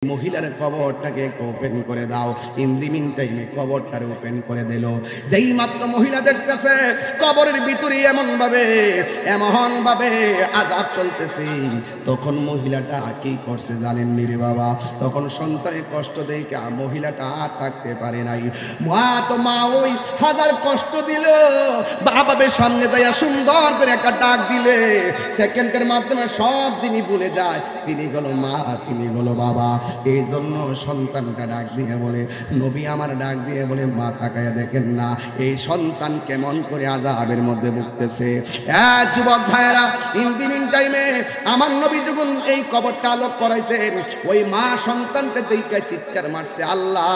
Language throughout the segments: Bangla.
মহিলার কবরটাকে ওপেন করে দাও। ইন দি মিন টাইমে কবরটারে ওপেন করে দিল। যেই মাত্র মহিলা দেখতেছে কবরের ভিতরে এমন ভাবে আযাব চলতেছে, তখন মহিলাটা কি করছে জানেন রে বাবা? তখন সন্তানের কষ্ট দেখে মহিলাটা আর থাকতে পারে নাই। মা ওই হাজার কষ্ট দিল, বাবার সামনে যাইয়া সুন্দর করে একটা ডাক দিলে সেকেন্ডের মাধ্যমে সব যিনি ভুলে যায় তিনি হলো মা, তিনি হলো বাবা। এই জন্য সন্তানটা ডাক দিয়ে বলে, নবী আমার ডাক দিয়ে বলে, মা তাকায়া দেখেন না এই সন্তান কেমন করে আযাবের মধ্যে ভুগতেছে। যুবক ভাইয়েরা, ইন দি মিন টাইমে আমার নবী যখন এই কবরটা আলোক করাইছেন, ওই মা সন্তানটা দেখে চিৎকার মারছে, আল্লাহ,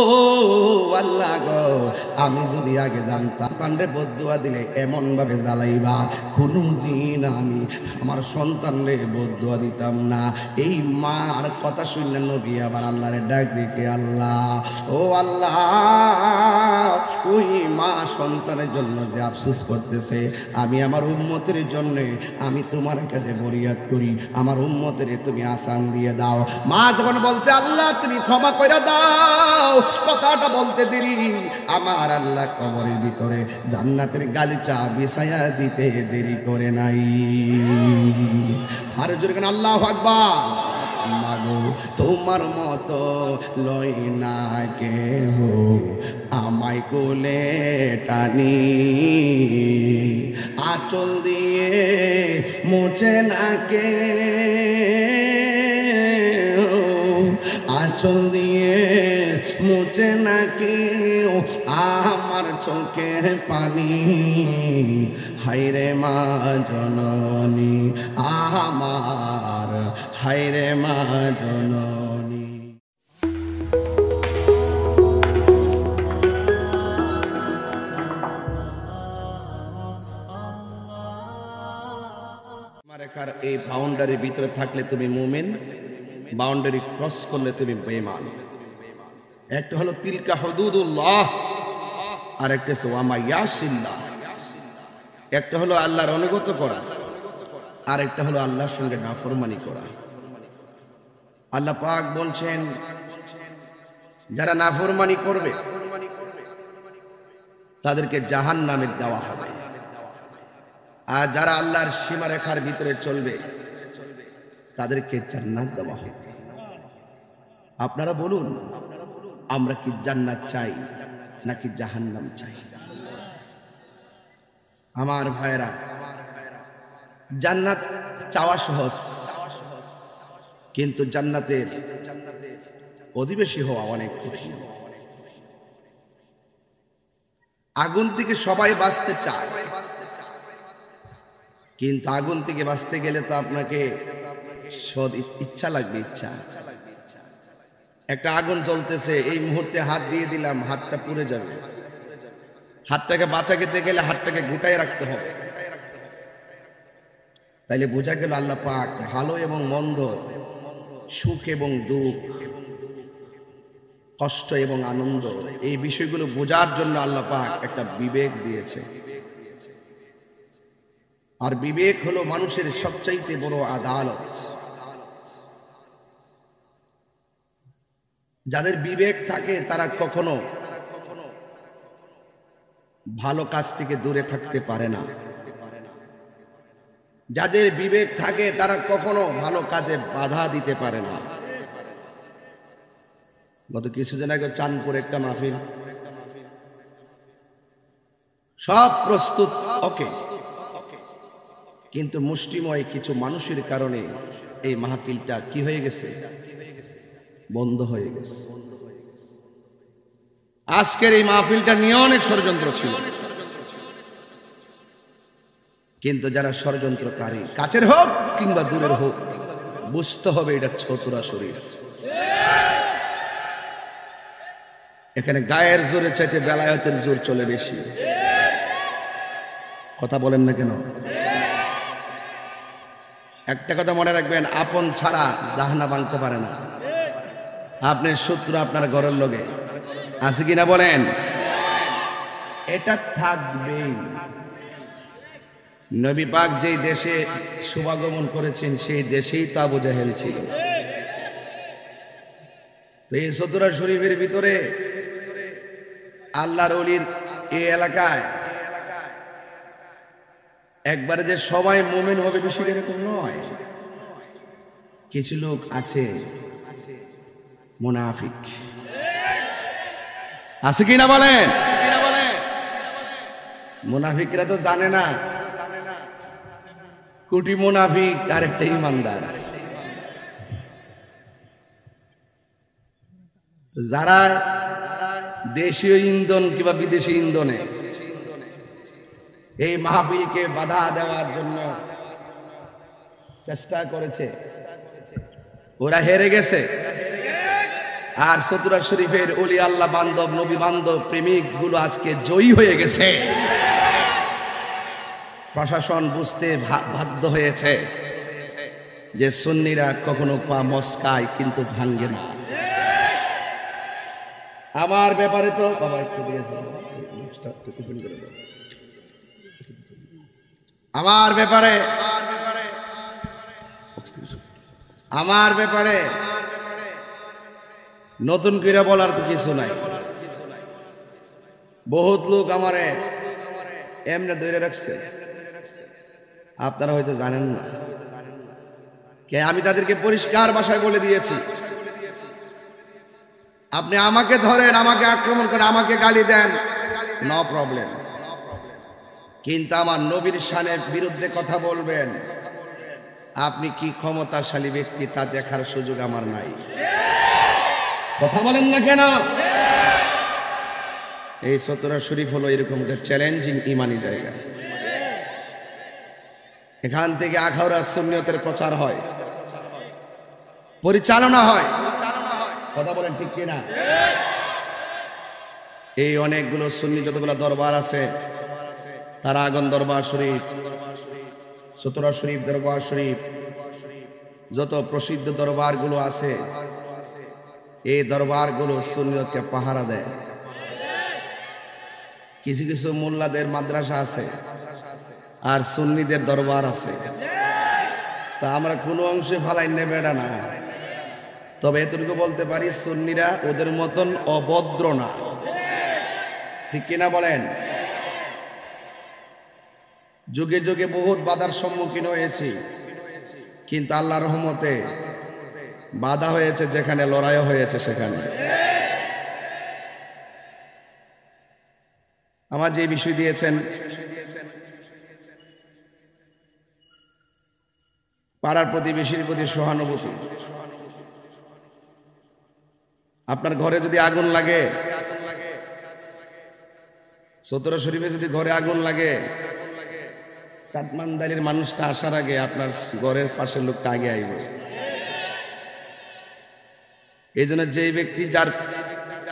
ও আল্লাহ গো, আমি যদি আগে জানতাম তান্ডে বদদুয়া দিলে এমন ভাবে জ্বালাইবা, কোনোদিন আমি আমার সন্তানরে বদদুয়া দিতাম না। এই মার কথা শুনলে নবী আবার আল্লাহরে ডাক দেখে, আল্লাহ, ও আল্লাহ, ওই মা সন্তানের জন্য যে আফসোস করতেছে, আমি আমার উম্মতের জন্য আমি তোমার কাছে ফরিয়াদ করি, আমার উম্মতের তুমি আসান দিয়ে দাও। মা যখন বলছে আল্লাহ তুমি ক্ষমা করে দাও, কথাটা বলতে দেরি আমার আল্লাহ কবরের ভিতরে জান্নাতের গালিচা বিছায়া দিতে দেরি করে নাই। আর জোরে কেন আল্লাহু আকবার। মাগো তোমার মতো লই না কেহ আমায় কোলে টানি, আঁচল দিয়ে মুছে না কে, আঁচল দিয়ে মুছে না কেউ আমার চোখে পানি, হায়রে মা জননী আমার, হায়রে মা জননী। রেখার এই বাউন্ডারির ভিতরে থাকলে তুমি মুমিন, বাউন্ডারি ক্রস করলে তুমি বেঈমান। একটা হলো তিলকা হুদুদুল্লাহ, আর একটা হচ্ছে ওয়ামা ইয়াসিল্লাহ। একটা হলো আল্লাহর অনুগত করা, আর একটা হলো আল্লাহর সঙ্গে নাফরমানি করা। আল্লাহ পাক বলছেন যারা নাফরমানি করবে তাদেরকে জাহান্নামে দেওয়া হবে, আর যারা আল্লাহর সীমারেখার ভিতরে চলবে তাদেরকে জান্নাত দেওয়া হবে। আপনারা বলুন, আমরা কি জান্নাত চাই নাকি জাহান্নাম চাই? আমার ভাইরা, জান্নাত চাওয়া সহজ, কিন্তু জান্নাতের অধিবাসী হওয়া অনেক কঠিন। আগুন থেকে সবাই বাঁচতে চায়, কিন্তু আগুন থেকে বাঁচতে গেলে তো আপনাকে ইচ্ছা লাগবে, ইচ্ছা। একটা আগুন জ্বলতেছে, এই মুহূর্তে হাত দিয়ে দিলাম, হাতটা পুড়ে যাবে। হাতটাকে বাঁচাতে গেলে হাতটাকে গুটায় রাখতে হবে। তাইলে বোঝা গেল আল্লাহ পাক ভালো এবং মন্দ, সুখ এবং দুঃখ, কষ্ট এবং আনন্দ, এই বিষয়গুলো বোঝার জন্য আল্লাহ পাক একটা বিবেক দিয়েছে। আর বিবেক হলো মানুষের সবচাইতে বড় আদালত। যাদের বিবেক থাকে তারা কখনো ভালো কাজ থেকে দূরে থাকতে পারে না। যাদের বিবেক থাকে তারা কখনো ভালো কাজে বাধা দিতে পারে না। গত কিছুদিন আগে চাঁদপুর একটা মাহফিল, সব প্রস্তুত, ওকে, কিন্তু মুষ্টিময় কিছু মানুষের কারণে এই মাহফিলটা কি হয়ে গেছে? বন্ধ হয়ে গেছে। আজকের এই মাহফিলটা নিয়ে অনেক ষড়যন্ত্র ছিল, কিন্তু যারা ষড়যন্ত্রকারী, কাছের হোক কিংবা দূরের হোক, বুঝতে হবে এটা চতুরা শরীফ। এখানে গায়ের জোরে চাইতে বেলায়েতের জোর চলে বেশি। কথা বলেন না কেন? একটা কথা মনে রাখবেন, আপন ছাড়া দাহনা ভাঙতে পারে না। আপনার শত্রু আপনার ঘরের লোকে আছে কিনা বলেন? এটা থাকবেই। নবী পাক যেই দেশে শুভাগমন করেছেন সেই দেশেই তো আবু জাহেল ছিল। তো এই চতুরা শরীফের ভিতরে আল্লাহর ওলির এই এলাকায় একবারে যে সবাই মুমিন হবে বিষয়টা এরকম নয়। কিছু লোক আছে মুনাফিক, আছে কিনা বলেন? মুনাফিকরা তো জানে না কোটি মুনাফিক আর একটা ইমানদার। যারা দেশীয় ইন্ধন কিংবা বিদেশি ইন্ধনে এই মাহফিলকে বাধা দেওয়ার জন্য চেষ্টা করেছে, ওরা হেরে গেছে। আর চতুরা শরীফের ওলি আল্লাহ বান্ধব, নবী বান্ধব, প্রেমিক গুলো আজকে জয়ী হয়ে গেছে। প্রশাসন বুঝতে বাধ্য হয়েছে যে সুন্নিরা কখনো পা মস্কায় কিন্তু ভাঙ্গে না। আমার ব্যাপারে তো আমার ব্যাপারে নতুন করে বলার তো কিছু নাই। বহুত লোক আমারে এমনি ধরে রাখছে, আপনারা হয়তো জানেন না। কে আমি তাদেরকে পরিষ্কার ভাষায় বলে দিয়েছি, আপনি আমাকে ধরেন, আমাকে আক্রমণ করেন, আমাকে গালি দেন, নো প্রবলেম, কিন্তু আমার নবীর শানের বিরুদ্ধে কথা বলবেন, আপনি কি ক্ষমতাশালী ব্যক্তি তা দেখার সুযোগ আমার নাই। কথা বলেন না কেন? এই চতুরা শরীফ হলো এরকম একটা চ্যালেঞ্জিং ইমানি জায়গা। এখান থেকে আখাউড়া সুন্নিয়তের প্রচার হয়, পরিচালনা হয়। কথা বলেন ঠিক কিনা? এই অনেকগুলো সুন্নি যতগুলো দরবার আছে, তারাগণ দরবার শরীফ, চতুরা শরীফ দরবার শরীফ, যত প্রসিদ্ধ দরবারগুলো আছে, এই দরবারগুলো সুন্নিয়তকে পাহারা দেয়। কিছু কিছু মোল্লাদের মাদ্রাসা আছে আর সুন্নিদের দরবার আছে। তা আমরা কোনো অংশে ফালাই নেবে না, তবে এতটুকু বলতে পারি সুন্নিরা ওদের মতন অভদ্র না। ঠিক কিনা বলেন? যুগে যুগে বহুত বাধার সম্মুখীন হয়েছি, কিন্তু আল্লাহর রহমতে বাধা হয়েছে যেখানে, লড়াইও হয়েছে সেখানে। আমার যে বিষয় দিয়েছেন, পাড়ার প্রতিবেশীর প্রতি সহানুভূতি। আপনার ঘরে যদি আগুন লাগে, চতুরা শরীফে যদি ঘরে আগুন লাগে, কাঠমান্দালির মানুষটা আসার আগে আপনার ঘরের পাশের লোকটা আগে আইব। এই জন্য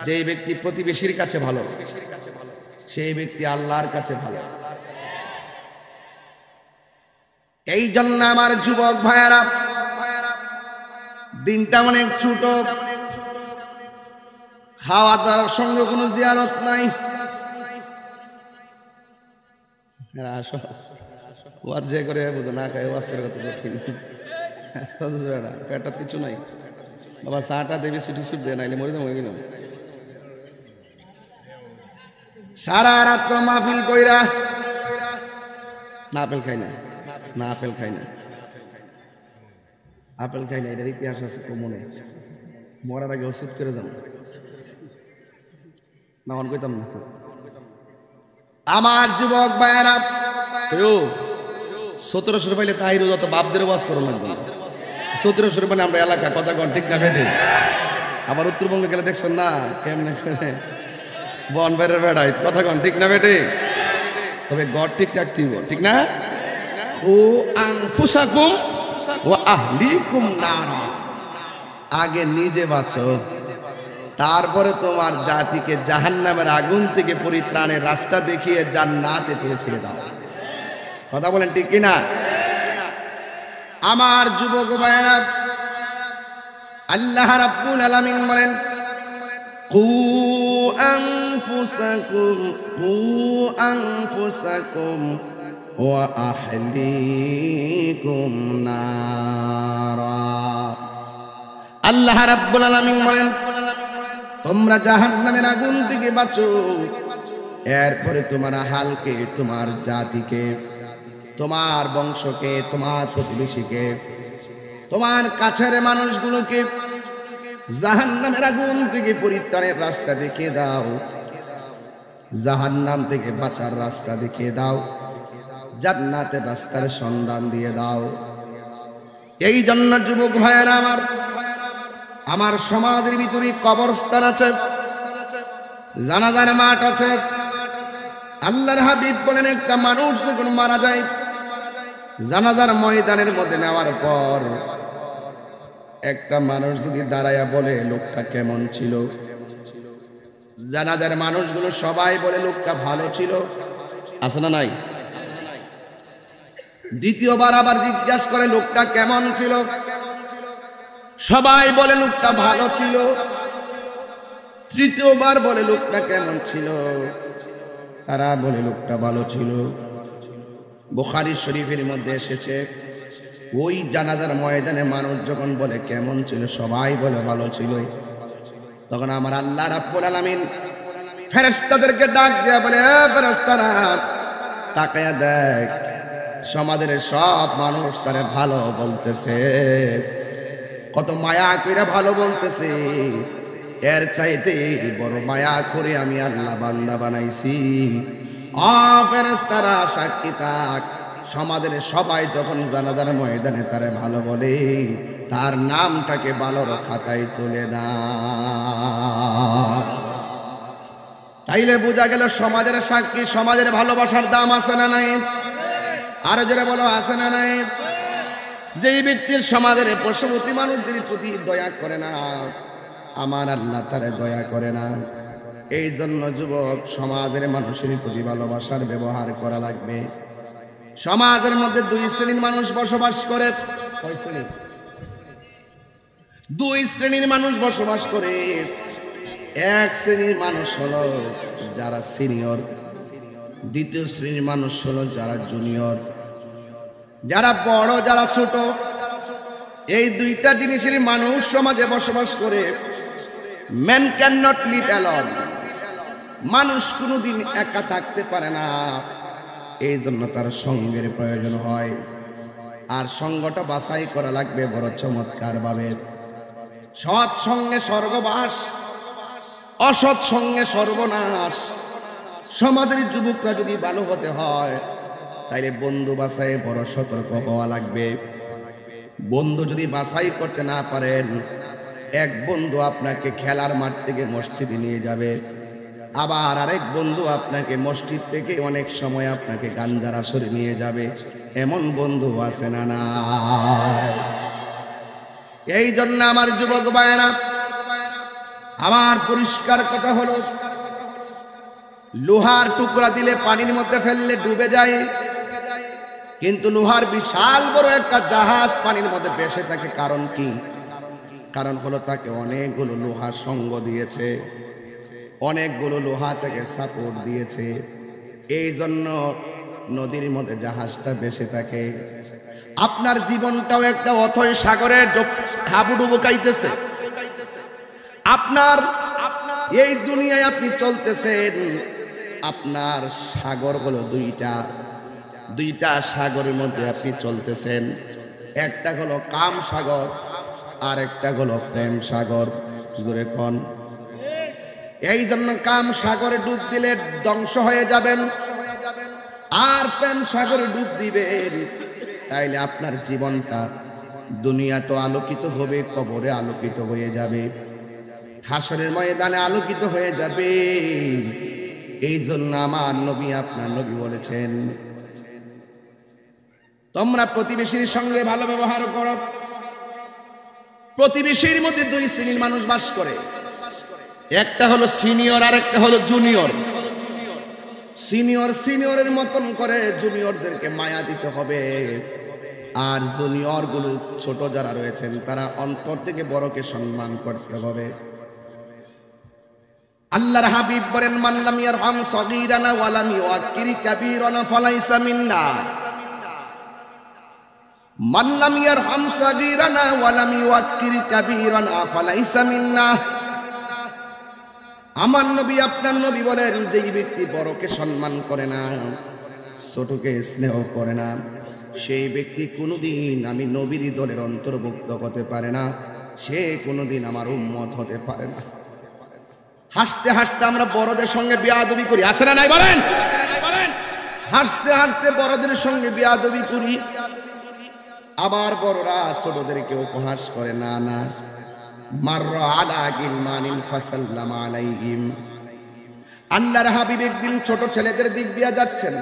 যেই ব্যক্তি প্রতিবেশীর কাছে ভালো, সেই ব্যক্তি আল্লাহর কাছে ভালো। এই জন্য আমার যুবক ভাইয়েরা, দিনটা অনেক ছোট, খাওয়া দাওয়ার সঙ্গে কোনো জিয়ারত নাই। ওয়াজ যে করে বুঝো না খায়, ওয়াজ করে কত কঠিন, পেটাত কিছু নাই। বাবা চাটা দেবে, বিস্কুট টিস্কুট দিয়ে নাইলে মরে যাবো। সারা রাত্র মাহফিল কইরা না আপেল খাই না, না আপেল খাই না, আপেল খাই না, এটার ইতিহাস আছে মনে। মরার আগে ওষুধ করে যাবো না, অন কইতাম না। আমার যুবক ভাইয়েরা, 1700 পাইলে তাহির যত বাপদের ওয়াজ করো লাগবে। 1700 মানে আমরা এলাকা, কথা কন ঠিক না বেটে? আবার উত্তরবঙ্গে গেলে দেখছেন না কেমনে বন বাইরের বেড়াই, কথা কন ঠিক না বেটে? তবে গড় ঠিক রাখতে হইব, ঠিক না? ও আনফুসাকুম ওয়া আহলিকুম নারা, আগে নিজে বাঁচো, তারপরে তোমার জাতিকে জাহান্নামের আগুন থেকে পরিত্রাণের রাস্তা দেখিয়ে জান্নাতে পৌঁছে দাও। কথা বলেন ঠিক কিনা? আমার যুবক ভাইয়েরা, আল্লাহ রাব্বুল আলামিন বলেন, কু আনফুসাকুম ওয়া আহলিকুম নারা। আল্লাহ রাব্বুল আলামিন বলেন, তোমরা জাহান্নামের আগুন থেকে বাঁচো, এরপরে তোমার আহালকে, তোমার জাতিকে, তোমার বংশকে, তোমার প্রতিবেশীকে, তোমার কাছের মানুষগুলোকে জাহান্নামের আগুন থেকে পরিত্রাণের রাস্তা দেখিয়ে দাও, জাহান্নাম থেকে বাঁচার রাস্তা দেখিয়ে দাও, জান্নাতের রাস্তার সন্ধান দিয়ে দাও। এই জন্য যুবক ভাইয়েরা আমার সমাজের ভিতরে কবরস্থান আছে, জানাজার মাঠ আছে। আল্লাহর হাবিব বলেন, একটা মানুষ যখন মারা যায়, জানাজার ময়দানের মধ্যে নেওয়ার পর একটা মানুষ যদি দাঁড়ায়া বলে লোকটা কেমন ছিল, জানাজার মানুষগুলো সবাই বলে লোকটা ভালো ছিল, আছে না নাই? দ্বিতীয়বার আবার জিজ্ঞাসা করে লোকটা কেমন ছিল, সবাই বলে লোকটা ভালো ছিল। তৃতীয়বার বলে লোকটা কেমন ছিল, তারা বলে লোকটা ভালো ছিল। বুখারী শরীফের মধ্যে এসেছে, ওই জানাজার ময়দানে মানুষ যখন বলে কেমন ছিল, সবাই বলে ভালো ছিল, তখন আমার আল্লাহ রাব্বুল আলামিন ফেরেশতাদেরকে ডাক দিয়া বলে, ফেরেশতারা তাকায়া দেখ, সমাজের সব মানুষ তারে ভালো বলতেছে, কত মায়া কইরা ভালো বলতেছে, এর চাইতে বড় মায়া করে আমি আল্লাহ বান্দা বানাইছি। ফেরেশতারা সাক্ষী থাক, সমাজের সবাই যখন জানাজার ময়দানে তারে ভালো বলে, তার নামটাকে ভালোর খাতায় তুলে না। তাইলে বোঝা গেল সমাজের সাক্ষী, সমাজের ভালোবাসার দাম আছে না নাই? আরো যারা বলো আছে না নাই? যেই ব্যক্তির সমাজের পশুপতি মানুষদের প্রতি দয়া করে না, আমার আল্লাহ তারে দয়া করে না। এই জন্য যুবক, সমাজের মানুষের প্রতি ভালোবাসার ব্যবহার করা লাগবে। সমাজের মধ্যে দুই শ্রেণীর মানুষ বসবাস করে। দুই শ্রেণীর মানুষ বসবাস করে। এক শ্রেণীর মানুষ হলো যারা সিনিয়র, দ্বিতীয় শ্রেণীর মানুষ হলো যারা জুনিয়র। যারা বড়, যারা ছোট, এই দুইটা জিনিসের মানুষ সমাজে বসবাস করে। Man can not live alone, মানুষ কোনোদিন একা থাকতে পারে না, এই জন্য তার সঙ্গের প্রয়োজন হয়। আর সঙ্গটা বাছাই করা লাগবে বড় চমৎকার ভাবে। সৎ সঙ্গে স্বর্গবাস, অসৎ সঙ্গে সর্বনাশ। সমাজের যুবকরা যদি ভালো হতে হয়, তাইলে বন্ধু বাছাই বড় সতর্ক হওয়া লাগবে। বন্ধু যদি বাছাই করতে না পারেন, এক বন্ধু আপনাকে খেলার মাঠ থেকে মসজিদে নিয়ে যাবে, আবার আরেক বন্ধু আপনাকে মসজিদ থেকে অনেক সময় আপনাকে গাঞ্জার আসরে নিয়ে যাবে। এমন বন্ধু আছে না না? এই জন্য আমার যুবক ভাইয়েরা, আমার পরিষ্কার কথা হলো, লোহার টুকরা দিলে পানির মধ্যে ফেললে ডুবে যায়, কিন্তু লোহার বিশাল বড় একটা জাহাজ পানির মধ্যে ভেসে থাকে। কারণ কি? কারণ হলো তাকে অনেকগুলো লোহা সঙ্গ দিয়েছে, অনেকগুলো লোহা থেকে সাপোর্ট দিয়েছে। এই জন্য নদীর মধ্যে জাহাজটা ভেসে থাকে। আপনার জীবনটাও একটা অথই সাগরে হাবুডুবু খাইতেছে। আপনার এই দুনিয়ায় আপনি চলতেছেন, আপনার সাগরগুলো দুইটা সাগরের মধ্যে আপনি চলতেছেন। একটা হলো কাম সাগর, আর একটা হলো প্রেম সাগর। জোরে কোন? এই জন্য কাম সাগরে ডুব দিলে ধ্বংস হয়ে যাবেন, আর প্রেম সাগরে ডুব দিবেন, তাইলে আপনার জীবনটা দুনিয়া তো আলোকিত হবে, কবরে আলোকিত হয়ে যাবে, হাসরের ময়দানে আলোকিত হয়ে যাবে। এই জন্য আমার নবী, আপনার নবী বলেছেন, তোমরা প্রতিবেশীর সঙ্গে ভালো ব্যবহার করো। প্রতিবেশীর মধ্যে দুই শ্রেণীর মানুষ বাস করে, একটা হলো সিনিয়র আর একটা হলো জুনিয়র। সিনিয়রের মতন করে জুনিয়রদেরকে মায়া দিতে হবে, আর জুনিয়র গুলো ছোট যারা রয়েছেন তারা অন্তর থেকে বড়কে সম্মান করতে হবে। আল্লাহর হাবিব বলেন, মান লাম ইয়ারহাম সগীরানা ওয়া লাম ইউআক্কির কাবীরানা ফালাইসা মিন্না। মান লাম ইয়ারহাম সগীরানা ওয়া লাম ইউআক্কির কাবীরানা ফালাইসা মিন্না। আমার নবী আপনার নবী বলেন, যেই ব্যক্তি বড়কে সম্মান করে না, ছোটকে স্নেহ করে না, সেই ব্যক্তি কোনোদিন আমি নবীর দলের অন্তর্ভুক্ত হতে পারে না, সে কোনোদিন আমার উম্মত হতে পারে না। হাসতে হাসতে আমরা বড়দের সঙ্গে বেয়াদবি করি, আছে না নাই বলেন? হাসতে হাসতে বড়দের সঙ্গে বেয়াদবি করি, আবার বড়রা ছোটদেরকে উপহাস করে। না না, মাররা আলা গিলমানিন ফাসাল্লামা আলাইহিম। আল্লাহর হাবিব একদিন ছোট ছেলেদের দিক দিয়ে যাচ্ছেন,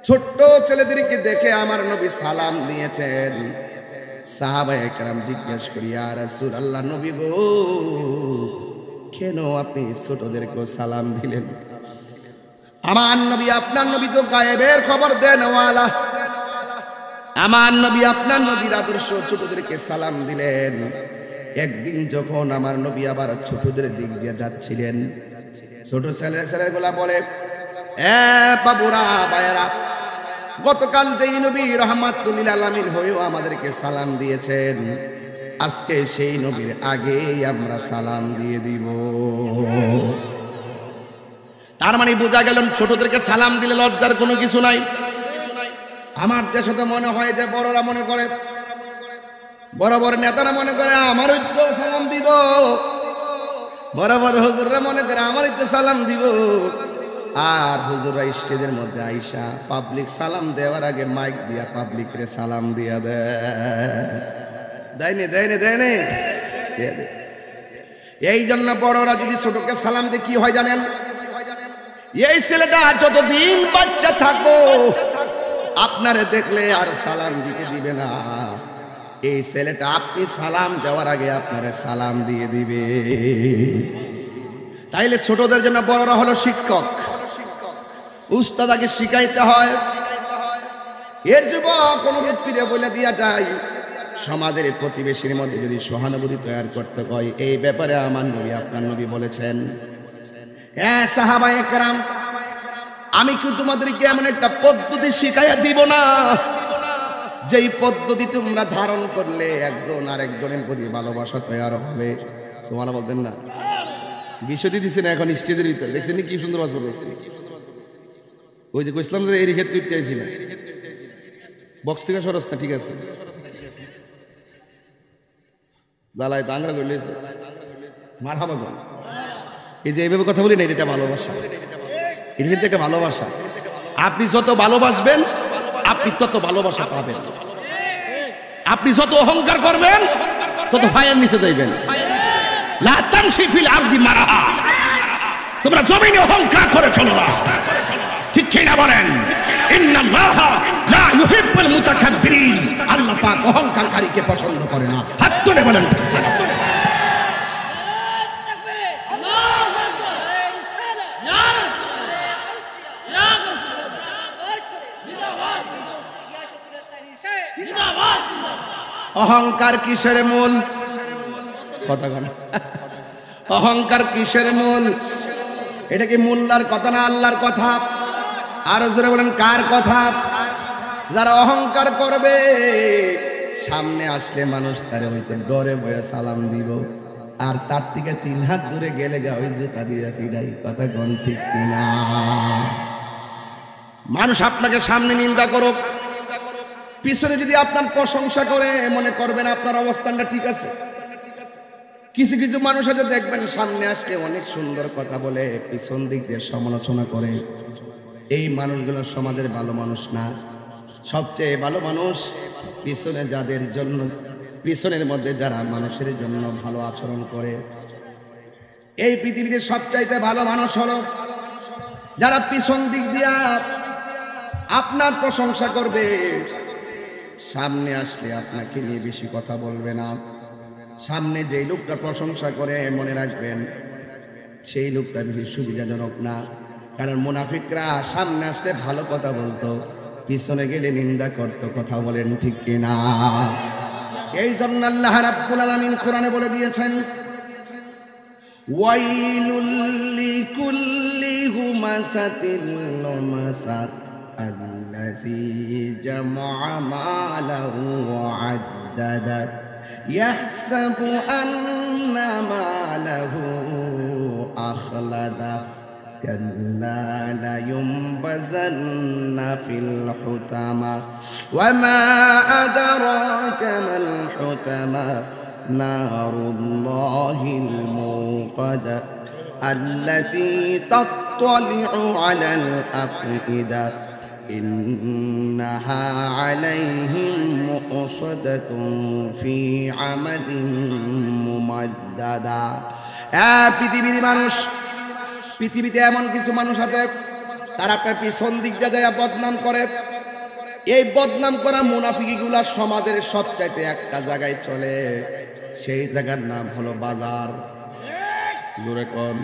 ছোট্ট ছেলেদেরকে দেখে আমার নবী সালাম দিয়েছেন। সাহাবায়ে কেরাম জিজ্ঞেস করি, ইয়া রাসূলুল্লাহ, নবী গো, কেন আপনি ছোটদেরকে সালাম দিলেন? আমার নবী আপনার নবী তো গায়েবের খবর দেন ওয়ালা। আমার নবী আপনার নবীর আদর্শ ছোটদেরকে সালাম দিলেন। একদিন যখন আমার নবী আবার ছোটদের দিক দিয়ে যাচ্ছিলেন, ছোট ছেলেগুলা বলে, এ বাবুরা, ভাইয়েরা, গতকাল যেই নবী রাহমাতুল লিল আলামিন হয়েও আমাদেরকে সালাম দিয়েছেন, আজকে সেই নবীর আগেই আমরা সালাম দিয়ে দিব। তার মানে বোঝা গেল ছোটদেরকে সালাম দিলে লজ্জার কোনো কিছু নাই। আমার দেশে তো মনে হয় যে বড়রা মনে করে, বড় বড় নেতারা মনে করে আমারই তো সালাম দিব, বড় বড় হুজুররা মনে করে আমারই তো সালাম দিব। আর হুজুররা স্টেজের মধ্যে আইসা পাবলিক সালাম দেওয়ার আগে মাইক দিয়া পাবলিকরে সালাম দিয়া দেয়নি দেয়নি দেয়নি। এই জন্য বড়রা যদি ছোটকে সালাম দিয়ে কি হয় জানেন? এই ছেলেটা যতদিন বাচ্চা থাকবো আপনারে দেখলে আর সালাম দিতে দিবে না, এই ছেলেটা আপনি সালাম দেওয়ার আগে আপনারে সালাম দিয়ে দিবে। তাইলে ছোটদের জন্য বড়রা হলো শিক্ষক, উস্তাদ আগে শিখাইতে হয়। এর যুবক অনুরোধ করে বলে দিয়া যায়, সমাজের প্রতিবেশীর মধ্যে যদি সহানুভূতি তৈরি করতে হয়, এই ব্যাপারে আমার নবী আপনার নবী বলেছেন, হ্যাঁ সাহাবায়ে কেরাম, আমি কি তোমাদেরকে এমন একটা পদ্ধতি শিখাইয়া দিব না, যেই পদ্ধতি তোমরা ধারণ করলে একজন আরেকজনের প্রতি ভালোবাসা তৈরি হবে? সুবহানাল্লাহ বলতেন না? বিষয়টি দিচ্ছি না এখন স্টেজের ভিতরে, দেখছেন কি সুন্দর বাজ করতেছি। ওই যে কইছিলাম যে এই ক্ষেত্রে চাইছিল বক্স থেকে সরস না, ঠিক আছে, জ্বালায় তো আংরা করলে মারহাবা গো। এই যে এইভাবে কথা বলি না, এটা ভালোবাসা, এটা কিন্তু একটা ভালোবাসা। আপনি যত ভালোবাসবেন আপনি তত ভালোবাসা পাবেন। আপনি যত অহংকার করবেন তত ফায়ার নিচে যাইবেন। লা তামশি ফিল আরদি মারাহা, তোমরা জমিনে অহংকার করে চলো না, ঠিক কি না বলেন? ইন্নাল্লাহা লা ইউহিব্বুল মুতাকাব্বিরিন, আল্লাহ পাক অহংকারকারীকে পছন্দ করে না। হাত তুলে বলেন অহংকার কিসের মূল? কথা বলে অহংকার কিসের মূল? এটা কি মোল্লার কথা না আল্লাহর কথা? আর জোরে বলেন কার কথা? যারা অহংকার করবে সামনে আসলে মানুষ তারে হইতে ডরে ভয়ে সালাম দিব, আর তার থেকে 3 হাত দূরে গেলে গা ওই জুতা দিয়ে পিড়াই। কথা কোন ঠিক কিনা? মানুষ আপনাকে সামনে নিন্দা করুক, পিছনে যদি আপনার প্রশংসা করে মনে করবেন আপনার অবস্থানটা ঠিক আছে। কিছু কিছু মানুষ আছে দেখবেন সামনে আসলে অনেক সুন্দর কথা বলে, পিছন দিক দিয়ে সমালোচনা করে। এই মানুষগুলো সমাজের ভালো মানুষ না। সবচেয়ে ভালো মানুষ পিছনে যাদের জন্য, পিছনের মধ্যে যারা মানুষের জন্য ভালো আচরণ করে। এই পৃথিবীতে সবচাইতে ভালো মানুষ হলো যারা পিছন দিক দিয়া আপনার প্রশংসা করবে, সামনে আসলে আপনাকে নিয়ে বেশি কথা বলবে না। সামনে যেই লোকটা প্রশংসা করে মনে রাখবেন সেই লোকটা বেশি সুবিধাজনক না, কারণ মুনাফিকরা সামনে আসলে ভালো কথা বলতো, পিছনে গেলে নিন্দা করতো। কথা বলেন ঠিক কিনা? এই জন্য আল্লাহ রাব্বুল আলামিন কোরআনে বলে দিয়েছেন, ওয়াইলুল লিকুল্লি হুমাযাতিল লুমাযা আল্লাযী জামা'a মালাহু ওয়া আদ্দাদা ইয়াহসাবু আন্না মালাহু আখলাদা কাল্লা লা ইউনবাযান্না ফিল হুতামা ওয়া মা আদরাকা মাল হুতামা নারুল্লাহিল মুকাদা আল্লাতী তাত্তালি'ু আলাল আফইদা ইন্নাহা আলাইহিম মুকসাদাতুন ফি আমাদিন মুমাদ্দাদা। পৃথিবীর মানুষ, পৃথিবীতে এমন কিছু মানুষ আছে তারা আপনার পিছন দিক দিয়ে যায় বদনাম করে। এই বদনাম করা মুনাফিকগুলা সমাজের সবচাইতে একটা জায়গায় চলে, সেই জায়গার নাম হলো বাজার। জোরে কোন,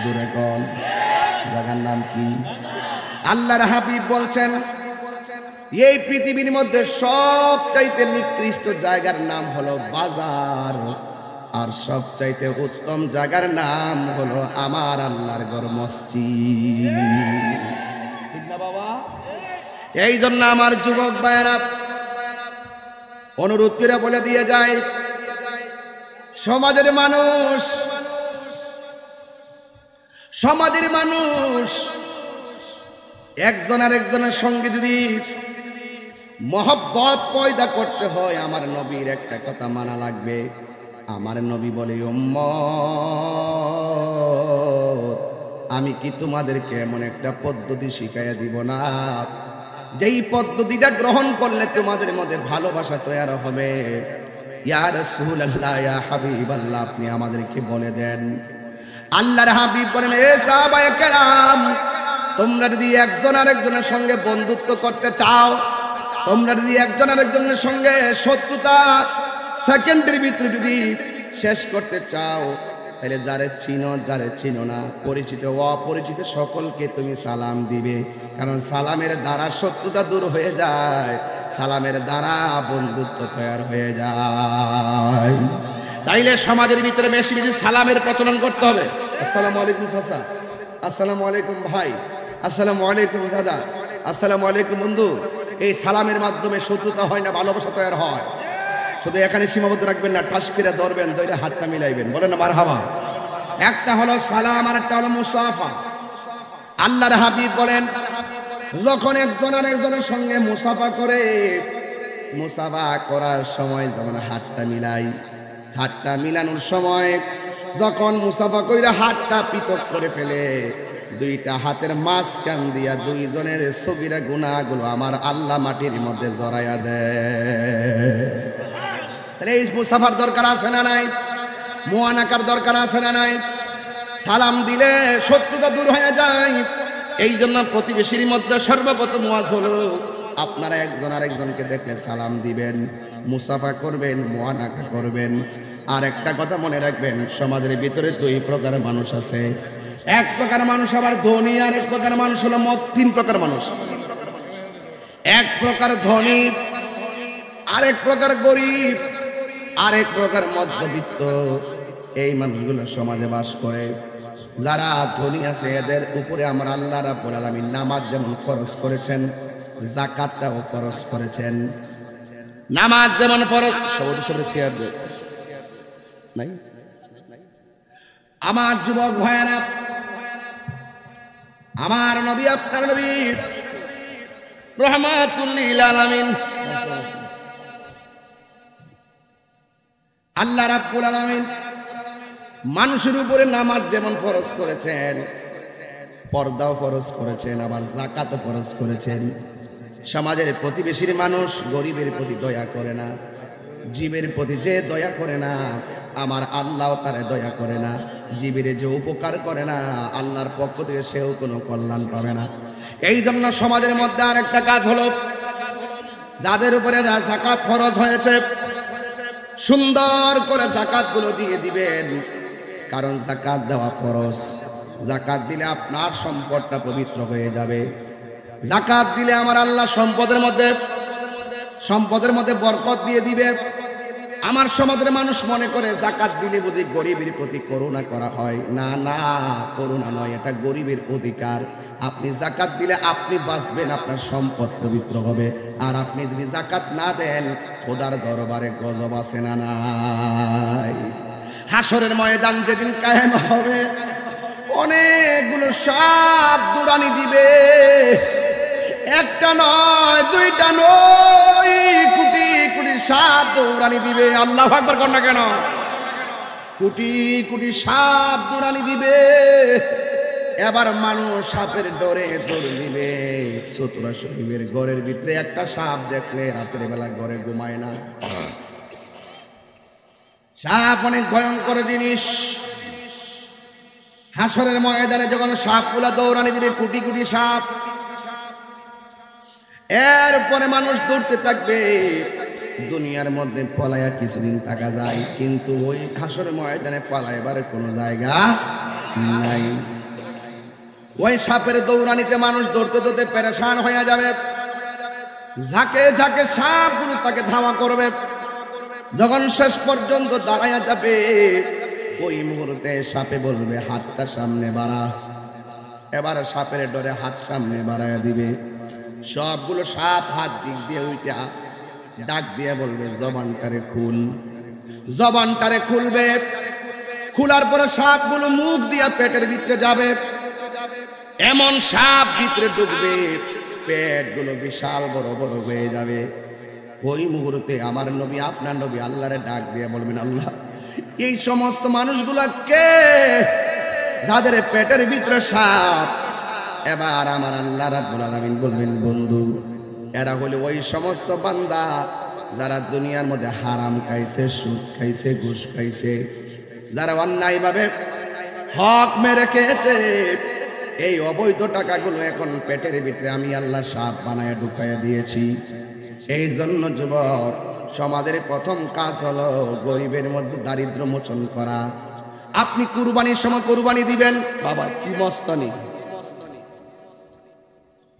জোরে কোন, জায়গার নাম কি? আল্লাহর হাবিব বলছেন এই পৃথিবীর মধ্যে সবচাইতে নিকৃষ্ট জায়গার নাম হলো বাজার, আর সবচাইতে উত্তম জায়গার নাম হলো আমার আল্লাহর ঘর মসজিদ। ঠিক না বাবা? এই জন্য আমার যুবক ভাইয়েরা অনুরোধ করে বলে দিয়ে যায়, সমাজের মানুষ একজন আর একজনের সঙ্গে যদি মহব্বত পয়দা করতে হয়, আমার নবীর একটা কথা মানা লাগবে। আমার নবী বলে, উম্মত আমি কি তোমাদেরকে এমন একটা পদ্ধতি শিখাইয়া দিব না যেই পদ্ধতিটা গ্রহণ করলে তোমাদের মধ্যে ভালোবাসা তৈরি হবে? ইয়া রাসূলুল্লাহ, ইয়া হাবিবাল্লাহ, আপনি আমাদেরকে বলে দেন। আল্লাহর হাবিব বলেন, এ সাহাবায়ে কেরাম, তোমরা যদি একজন আরেকজনের সঙ্গে বন্ধুত্ব করতে চাও, তোমরা যদি একজন আরেকজনের সঙ্গে শত্রুতা সেকেন্ডের ভিতরে যদি শেষ করতে চাও, তাহলে যারে চিনো যারে চিনো না, পরিচিত অপরিচিত সকলকে তুমি সালাম দিবে। কারণ সালামের দ্বারা শত্রুতা দূর হয়ে যায়, সালামের দ্বারা বন্ধুত্ব তৈরি হয়ে যায়। তাইলে সমাজের ভিতরে বেশি বেশি সালামের প্রচলন করতে হবে। আসসালামু আলাইকুম চাচা, আসসালামু আলাইকুম ভাই, আসসালামু আলাইকুম দাদা, আসসালামু আলাইকুম বন্ধু। এই সালামের মাধ্যমে শত্রুতা হয় না, ভালোবাসা তৈরি হয়। শুধু এখানে সীমাবদ্ধ রাখবেন না, টাস করে ধরবেন, ধরে হাতটা মিলাইবেন, বলেন না মারহাবা। একটা হলো সালাম আর একটা হলো মুসাফা। আল্লাহর হাবিব বলেন, যখন একজন আর একজনের সঙ্গে মুসাফা করে, মুসাফা করার সময় যেমন হাতটা মিলাই, হাতটা মিলানোর সময় যখন মুসাফা কইরা হাতটা পৃথক করে ফেলে, দুইটা হাতের মাঝখান দিয়া দুইজনের সগীরা গুনাহগুলো আমার আল্লাহ মাটির মধ্যে জড়াইয়া দেয়। তাহলে এই মুসাফার দরকার আছে না নাই? মুআনাকার দরকার আছে না নাই? সালাম দিলে শত্রুতা দূর হয়ে যায়। এই জন্য প্রতিবেশীর মধ্যে সর্বপ্রথম ওয়াজ হলো, আপনারা একজন আরেকজনকে দেখলে সালাম দিবেন, মুসাফা করবেন, মুআনাকা করবেন। আর একটা কথা মনে রাখবেন, সমাজের ভিতরে দুই প্রকার মানুষ আছে। এক প্রকার মানুষ আবার ধনী, আর এক প্রকার মানুষ হলো তিন প্রকার মানুষ। এক প্রকার ধনী, আরেক প্রকার গরিব, আরেক প্রকার মধ্যবিত্ত। এই মানুষগুলো সমাজে বাস করে। যারা ধনী আছে এদের উপরে আমার আল্লাহ রাব্বুল আলামিন নামাজ যেমন ফরজ করেছেন, যাকাতটাও ফরজ করেছেন। নামাজ যেমন ফরজ, সবরে চেয়ার নাই। আমার যুবক ভাইয়েরা, আমার নবী আপনার নবী রাহমাতুল লিল আলামিন আল্লাহ রাব্বুল আলামিন মানুষের উপরে নামাজ যেমন ফরজ করেছেন, পর্দাও ফরজ করেছেন, আবার যাকাতও ফরজ করেছেন। সমাজের প্রতিবেশীর মানুষ গরিবের প্রতি দয়া করে না, জীবের প্রতি যে দয়া করে না, আমার আল্লাহ তারে দয়া করে না। জীবের যে উপকার করে না, আল্লাহর পক্ষ থেকে সেও কোনো কল্যাণ পাবে না। এই জন্য সমাজের মধ্যে আর একটা কাজ হলো, যাদের উপরে যাকাত ফরজ হয়েছে সুন্দর করে যাকাতগুলো দিয়ে দিবেন। কারণ যাকাত দেওয়া ফরজ। যাকাত দিলে আপনার সম্পদটা পবিত্র হয়ে যাবে। যাকাত দিলে আমার আল্লাহ সম্পদের মধ্যে বরকত দিয়ে দিবে। আমার সমাজের মানুষ মনে করে জাকাত দিলে বুঝি গরিবের প্রতি করুণা করা হয়। না না, করুণা নয়, এটা গরিবের অধিকার। আপনি জাকাত দিলে আপনি বাঁচবেন, আপনার সম্পদ পবিত্র হবে। আর আপনি যদি জাকাত না দেন, খোদার দরবারে গজব আছে না নাই? হাসরের ময়দান যেদিন কায়েম হবে, অনেকগুলো সাপ দুরানি দিবে, একটা নয়, দুইটা নয়, কোটি কোটি সাপ দৌড়ানি দিবে। আল্লাহু আকবার কর না কেন? কোটি কোটি সাপ দৌড়ানি দিবে। এবার মানুষ সাপের ডরে দৌড় দিবে। চতুরা শরীফের ঘরের ভিতরে একটা সাপ দেখলে রাতের বেলা ঘরে ঘুমায় না। সাপ অনেক ভয়ঙ্কর জিনিস। হাসরের ময়দানে যখন সাপগুলা দৌড়ানি দিবে, কোটি কোটি সাপ, এরপরে মানুষ দৌড়তে থাকবে। দুনিয়ার মধ্যে পলায়া কিছুদিন থাকা যায়, কিন্তু ওই হাসরের ময়দানে পলাইবার কোনো জায়গা নাই। ওই সাপের দৌড়ানিতে মানুষ দৌড়তে দৌড়তে পেরেশান হয়ে যাবে। ঝাঁকে ঝাঁকে সাপগুলো তাকে ধাওয়া করবে। যখন শেষ পর্যন্ত দাঁড়ায়া যাবে, ওই মুহূর্তে সাপে বলবে হাতটা সামনে বাড়া। এবার সাপের ডরে হাত সামনে বাড়ায়া দিবে। সবগুলো সাপ হাত দিক দিয়ে উইটা ডাক দিয়ে বলবে জবানটারে খুল। জবানটারে খুলবে। খোলার পরে সাপগুলো মুখ দিয়ে পেটের ভিতরে যাবে। এমন সাপ ভিতরে ঢুকবে, পেটগুলো বিশাল বড় বড় হয়ে যাবে। ওই মুহূর্তে আমার নবী, আপনার নবী আল্লাহরে ডাক দিয়ে বলবেন, আল্লাহ, এই সমস্ত মানুষগুলা কে যাদের পেটের ভিতরে সাপ? এবার আমার আল্লাহ রাব্বুল আলামিন বলবেন, বন্ধু, এরা হলো ওই সমস্ত বান্দা যারা দুনিয়ার মধ্যে হারাম খাইছে, সুদ খাইছে, ঘুষ খাইছে, যারা অন্যায়ভাবে হক মেরে খেয়েছে। এই অবৈধ টাকাগুলো এখন পেটের ভিতরে আমি আল্লাহ সাপ বানায় ঢুকাইয়া দিয়েছি। এই জন্য যুবক, সমাজের প্রথম কাজ হলো গরিবের মধ্যে দারিদ্র মোচন করা। আপনি কুরবানির সময় কুরবানি দিবেন, বাবা কি মস্তানি,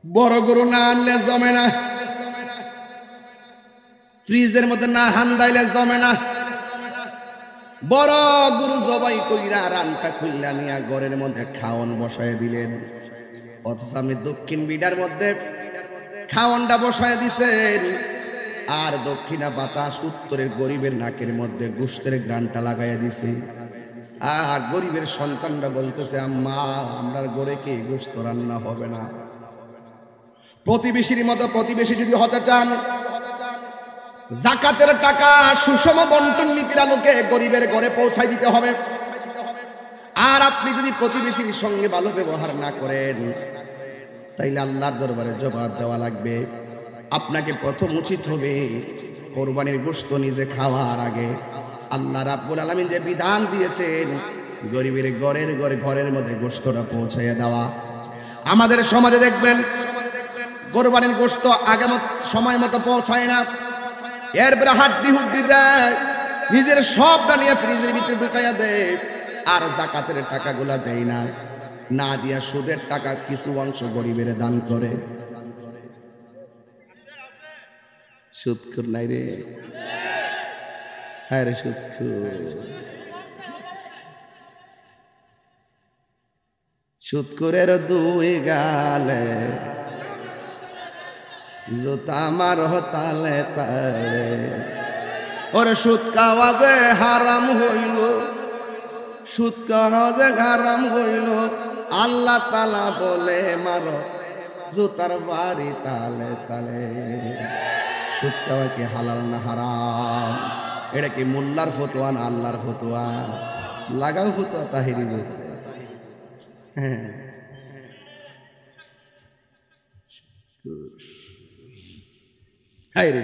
বড় গরু না আনলে জমে না, ফ্রিজের মধ্যে না হান্দাইলে জমে না। বড় গরু জবাই কইরা রানটা খুললা নিয়া ঘরের মধ্যে খাওয়ান বসায় দিলেন। অথচ আপনি দক্ষিণ বিডার মধ্যে খাওয়ানটা বসায় দিছেন, আর দক্ষিণা বাতাস উত্তরের গরিবের নাকের মধ্যে গোশতের গ্রানটা লাগাইয়া দিছে। আর গরিবের সন্তানরা বলতেছে, আম্মা, আমরার ঘরে কি গোশত রান্না হবে না? প্রতিবেশীর মতো প্রতিবেশী যদি হতে চান, যাকাতের টাকা সুষম বন্টন নীতির আলোকে গরিবের ঘরে পৌঁছায় দিতে হবে। আর আপনি যদি প্রতিবেশীর সঙ্গে ভালো ব্যবহার না করেন, তাইলে আল্লাহর দরবারে জবাব দেওয়া লাগবে। আপনাকে প্রথম উচিত হবে কোরবানির গোশত নিজে খাওয়ার আগে আল্লাহ রাব্বুল আলামিন যে বিধান দিয়েছেন, গরিবের ঘরের মধ্যে গোশতটা পৌঁছাইয়া দেওয়া। আমাদের সমাজে দেখবেন কোরবানির গোশত আগে সময় মতো পৌঁছায় না। এরপরে হাড্ডি হুড্ডি দেয়, নিজের সবটা নিয়ে ফ্রিজের ভিতরে ঢুকাইয়া দেয়। আর যাকাতের টাকাগুলা দেয় না, না দিয়া সুদের টাকা কিছু অংশ গরিবের দান করে। সুদখোর নাই রে, হ্যাঁ রে সুদখোর। সুদখোরের দুই গালে জুতা মার তালে তালে। ওরে সুদ খাওয়া যে হারাম হইল, সুদ খাওয়া যে হারাম হইল, আল্লাহ তাআলা বলে মারো জুতার বাড়ি তালে তালে। সুদ খাওয়া কি হালাল না হারাম? এটা কি মোল্লার ফতোয়া না আল্লাহর ফতোয়া? লাগাও ফতোয়া তাহিরি বলতে। হ্যাঁ, হায় রে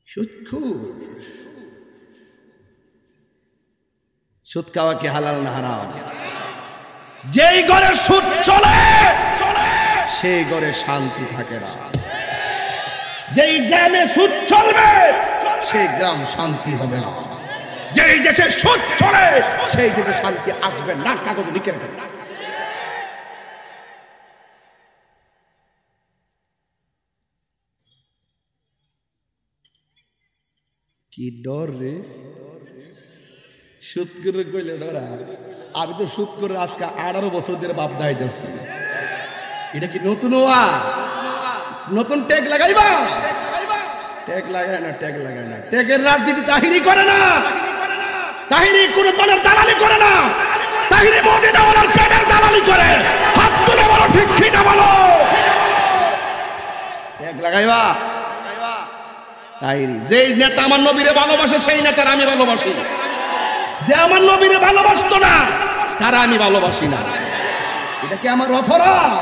সুদখোর। সুদ খাওয়া কি হালাল না হারাম? যেই ঘরে সুদ চলে সেই ঘরে শান্তি থাকে না। যেই গ্রামে সুদ চলবে সেই গ্রাম শান্তি হবে না। যেই দেশে সুদ চলে সেই দেশে শান্তি আসবে না। কাগজ লিখে রাখবেন। কি ডর রে, সুদ করে কইলে ডরা? আমি তো সুদ করে আজকে 18 বছর ধরে বাপ দায় যাচ্ছি। এটা কি নতুন ওয়াজ? নতুন ট্যাগ লাগাইবা? ট্যাগ লাগায় না, ট্যাগ লাগায় না। ট্যাগের রাজনীতি তাহিরি করে না, তাহিরি কোন দলের দালালি করে না, তাহিরি মদিনাওয়ালার প্রেমের দালালি করে। হাত তুলে বলো ঠিক কি না বলো। ট্যাগ লাগাইবা? তাহিরি যে নেতা আমার নবীরে ভালোবাসে সেই নেতার আমি ভালোবাসি, যে আমার নবীরে ভালোবাসতো না তারা আমি ভালোবাসি না। এটা কি আমার অপরাধ?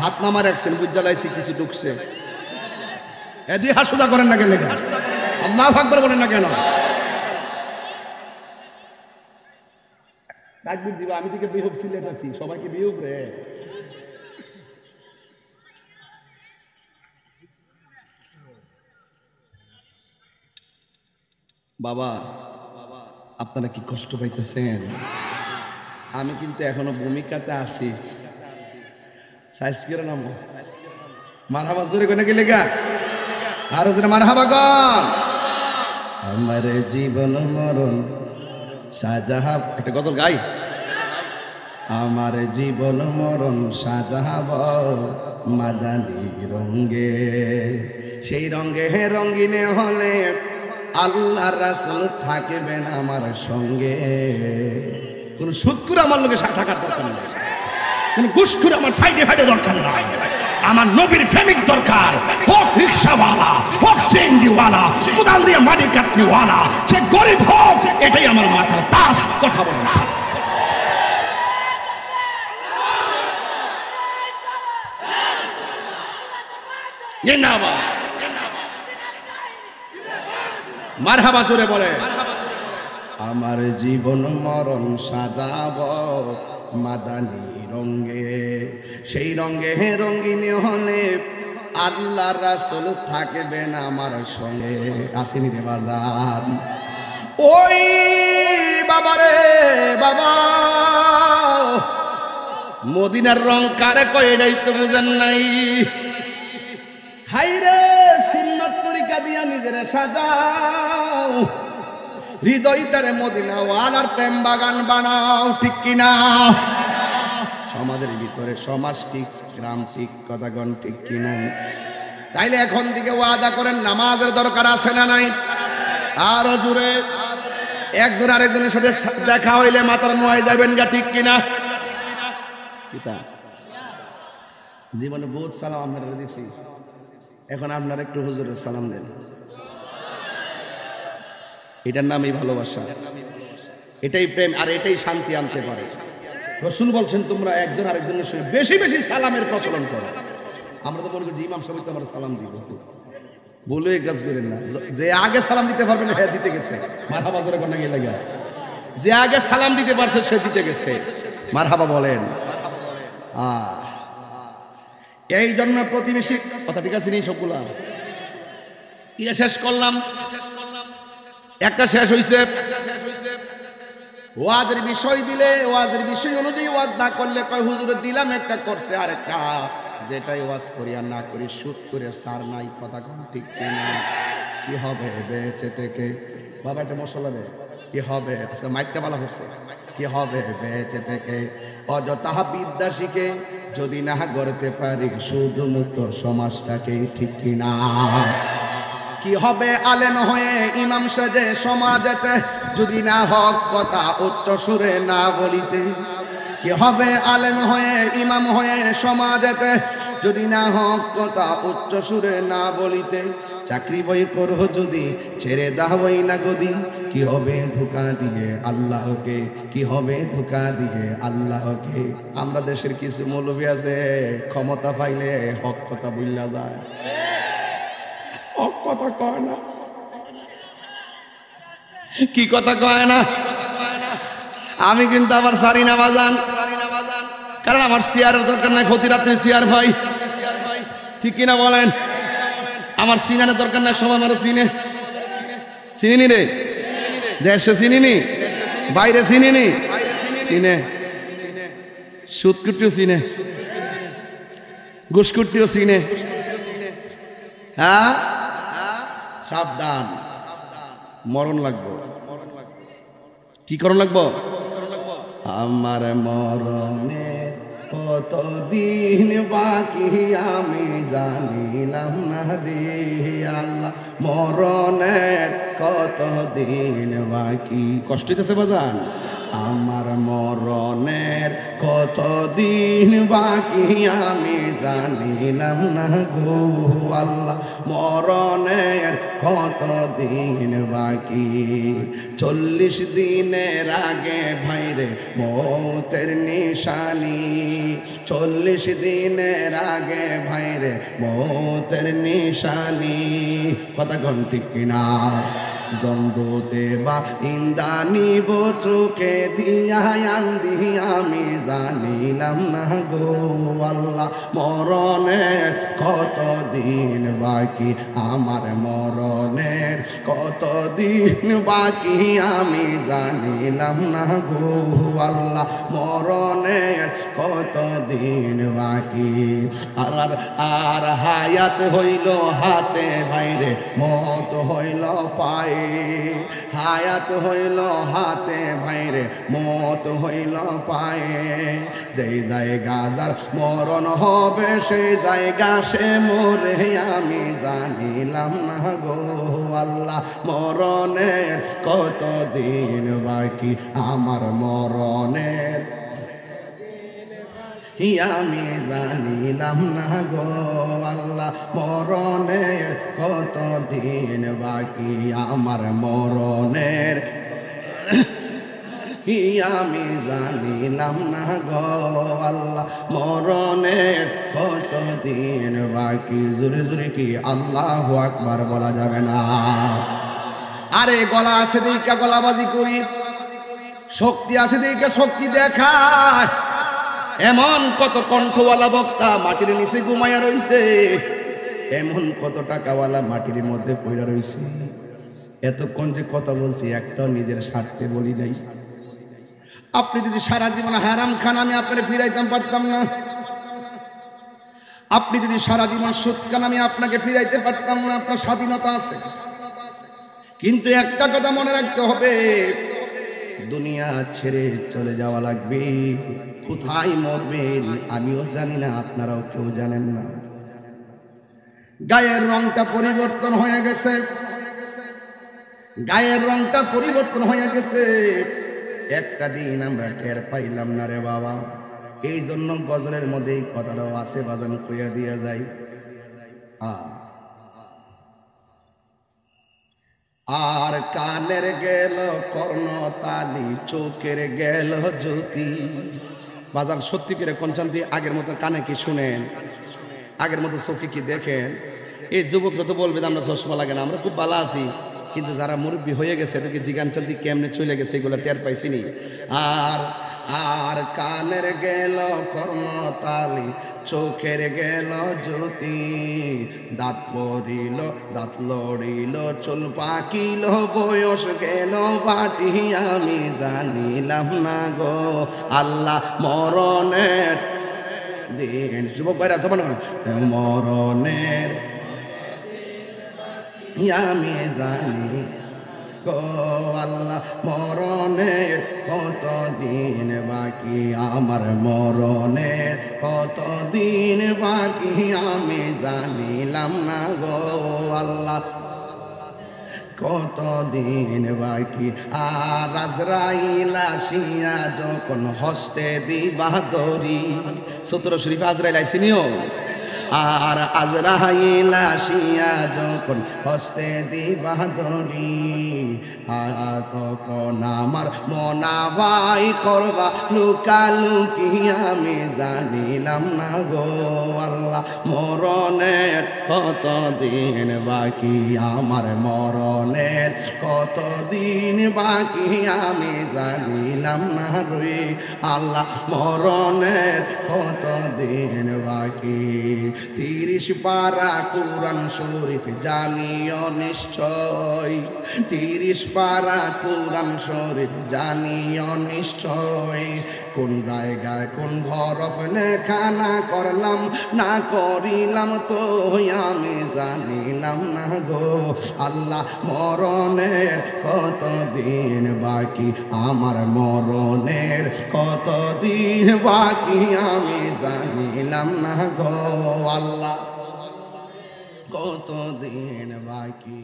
হাত নামার একছেন বুঝালাইছি কিছু ঢুকছে। এ দুই হাত সোজা করেন না কেন? আল্লাহু আকবার বলেন না কেন? তাকবীর দিবা। আমি থেকে বিহুব সিলেট আছি, সবাইকে বিহুব রে। বাবা আপনারা কি কষ্ট পাইতেছেন? আমি কিন্তু এখনো ভূমিকাতে আছি। সাইজ করে নাম মারহাবা জোরে কোনে গেলে গা আর জোরে মারহাবা গন। আমার জীবন মরণ শাহজাহাব, একটা গজল গাই। আমার জীবন মরণ শাহজাহাব মাদানী রঙ্গে, সেই রঙ্গে হে রঙ্গিনে হলে আল্লাহ রাসূল থাকবেন আমার সঙ্গে। কোন সুদকুর আমার লোকে থাকার দরকার নেই, কোন ঘুষখোর আমার সাইডে ফাইডে দরকার নাই। আমার নবীর প্রেমিক দরকার, হোক রিক্সাওয়ালা, হোক সিএনজিওয়ালা, কোদাল দিয়ে মাটি কাটনিওয়ালা, সে গরিব হোক, এটাই আমার মাথার তাস। কথা বলেন মারহাবা জোরে বলে। আমার জীবন মরণ সাজাব মাদানী রঙ্গে, সেই রঙ্গে হে রঙ্গিনী হলে আল্লাহ রাসূল থাকবেন আমার সঙ্গে। আসেনি রে বাজার? ওই বাবা রে বাবা, মদিনার রং কারে কয় এটাই তো বুঝেন নাই। হাইরে সুন্নাত তরিকা দিয়া নিজের সাজাও, হৃদয়টারে মদিনা ওয়ালার প্রেম বাগান বানাও। ঠিক কিনা? সমাজের ভিতরে সমাজ ঠিক, গ্রাম ঠিক, কথাগণ ঠিক কিনা? তাইলে এখন থেকে ওয়াদা করেন নামাজের দরকার আছে না নাই? আরো জোরে। একজন আরেকজনের সাথে দেখা হইলে মাথার নোয়াই যাবেন গা। ঠিক কিনা? জীবনে বহুত সালাম আপনারা দিছি, এখন আপনারা একটু হুজুরের সালাম দেন। এটার নামই ভালোবাসা, এটাই প্রেম, আর এটাই শান্তি আনতে পারে। রাসূল বলছেন তোমরা একজন আরেকজনের সঙ্গে বেশি বেশি সালামের প্রচলন করো। আমরা তো মনে করি ইমাম সাহেব তো আমরা সালাম দিব, বলে কাজ করেন না। যে আগে সালাম দিতে পারবে না, হ্যাঁ জিতে গেছে। মারহাবা জোরে কোন গেলে গা। যে আগে সালাম দিতে পারছে সে জিতে গেছে। মারহাবা বলেন। এই জন্য প্রতিবেশী কথা ঠিক আছে নেই সবগুলা। এটা শেষ করলাম, একটা শেষ হইছে। ওয়াজের বিষয় দিলে ওয়াজের বিষয় অনুযায়ী ওয়াজ না করলে কয় হুজুরে দিলাম একটা করছে আর একটা, যেটাই ওয়াজ করি আর না করি সুদ করে সার নাই। কথা কোন ঠিক কিনা? কি হবে বেঁচে থেকে? বাবা একটা মশলা দে। কি হবে? আজকে মাইকটা বলা হচ্ছে। কি হবে বেঁচে থেকে? অযথা বিদ্যা শিখে যদি না গড়তে পারি শুধু মুক্ত সমাজটাকে। ঠিক কিনা? কি হবে আলেম হয়ে ইমাম সাজে সমাজেতে যদি না হক কথা উচ্চ সুরে না বলিতে? কি হবে আলেম হয়ে ইমাম হয়ে সমাজেতে যদি না হক কথা উচ্চ সুরে না বলিতে? চাকরি বই করো যদি ছেড়ে দাওই না গদি, কি হবে ধোঁকা দিয়ে আল্লাহকে? কি হবে ধোঁকা দিয়ে আল্লাহকে? আমরা দেশের কিছু মৌলবী আছে ক্ষমতা পাইলে হক কথা বললা যায়, হক কথা কয় না। কি কথা কয় না? আমি কিন্তু আবার সারি না বাজান, কারণ আমার চেয়ারের দরকার নাই। প্রতি রাত্রে চেয়ার ভাই, ঠিক কিনা বলেন? আমার সিনানের দরকার নাই, সবাই আমার চিনে। চিনিনি রে? দেশে চিনিনি, বাইরে চিনিনি, চিনে। সুদকুটিও চিনে, ঘুষকুটিও চিনে। হ্যাঁ, সাবধান। মরণ লাগবো। কি করণ লাগবো? আমার মরণে কতদিন বাকি আমি জানিলাম না রে আল্লাহ, মরণের কতদিন বাকি। কষ্ট হইতেছে বাজান? আমার মরণের কতদিন বাকি আমি জানিলাম না গো আল্লাহ, মরণের কতদিন বাকি। 40 দিনের আগে ভাইরে মৌতের নিশানি, 40 দিনের আগে ভাইরে মৌতের নিশানি। কথা ঘন্টি কিনা? জন্দুতে বা ইন্দানিব চোখে দিয়া আন্দি আমি জানিলাম না গো আল্লাহ, মরণের কতদিন বাকি। আমার মরণের কতদিন বাকি আমি জানিলাম না গো আল্লাহ, মরণের কতদিন বাকি। আর হায়াত হইল হাতে ভাইরে, মত হইল পায়ে, হায়াত হইল হাতে ভাইরে, মত হইল পায়ে। যেই জায়গা যার মরণ হবে সেই জায়গা সে মরে আমি জানিলাম না গো আল্লাহ, মরণের কতদিন বাকি। আমার মরণের আমি জানিলাম না গো আল্লাহ, মরণের কতদিন বাকি। আমার মরণের আমি জানিলাম না গো আল্লাহ, মরণের কতদিন বাকি। জোরে জোরে কি আল্লাহু আকবার বলা যাবে না? আরে গলা আছে দিকে গলাবাজি করি, শক্তি আছে দিকে শক্তি দেখায়। এমন কত কণ্ঠওয়ালা বক্তা মাটির নিচে ঘুমায়া রইছে, এমন কত টাকাওয়ালা মাটির মধ্যে পড়া রইছে। এতক্ষণ যে কথা বলছি একটা নিজের স্বার্থে বলি নাই। আপনি যদি সারা জীবন হারাম খান আমি আপনাকে ফিরাইতাম পারতাম না। আপনি যদি সারা জীবন সুদ খান আমি আপনাকে ফিরাইতে পারতাম না। আপনার স্বাধীনতা আছে, কিন্তু একটা কথা মনে রাখতে হবে, দুনিয়া ছেড়ে চলে যাওয়া লাগবে। কোথায় মরবেন আমিও জানি না, আপনারাও কেউ জানেন না। গায়ের রংটা পরিবর্তন হয়ে গেছে, গায়ের রংটা পরিবর্তন হয়ে গেছে। একটা দিন আমরা টের পাইলাম না রে বাবা। এই জন্য গজলের মধ্যে এই কথাটাও আছে, বাজান কইয়া দিয়া যায়। আর কানের গেল কর্ণতালি, চোখের গেল জ্যোতি। বাজান সত্যি করে কনচান্তি আগের মতো কানে কি শুনেন, আগের মতো চোখে কি দেখেন? এই যুবকরা তো বলবে আমরা চশমা লাগে না, আমরা খুব ভালো আছি। কিন্তু যারা মুরব্বী হয়ে গেছে এদেরকে জিগান চান্তি কেমনে চলে গেছে এগুলো টের পাইছিনি। আর আর কানের গেল কর্ণতালি, চোখের গেল জ্যোতি। দাঁত পড়িল দাঁত লড়িল, চুল পাকিল, বয়স গেল বাটি আমি জানিলাম না গো আল্লাহ, মরণের দিন। যুবক ভাইরা জবান মরণের আমি জানি গো আল্লাহ, মরণের কতদিন বাকি। আমার মরণের কতদিন বাকি আমি জানিলাম না গো আল্লাহ, কতদিন বাকি। আর আজরাইল আসিয়া যখন হস্তে দিবা দড়ি, 17 শরীফ আজরাইল আইসিনিও। আর আজরাইল আসিয়া যখন হস্তে দিবা দড়ি, তখন আমার মনাবাই করবা লুকালুকি আমি জানিলাম না গো আল্লাহ, মরণের কতদিন বাকি। আমার মরণের কতদিন বাকি আমি জানিলাম না রে আল্লাহ, মরণের কতদিন বাকি। 30 পারা কুরআন শরীফ জানিও নিশ্চয়, 30 পারা কুরআন শরীফ জানিও নিশ্চয়। কোন জায়গায় কোন হরফ লেখা না করলাম না করিলাম তো আমি জানিলাম না গো। আল্লাহ মরণের কতদিন বাকি, আমার মরণের কতদিন বাকি আমি জানিলাম না গো। আল্লাহ কতদিন বাকি।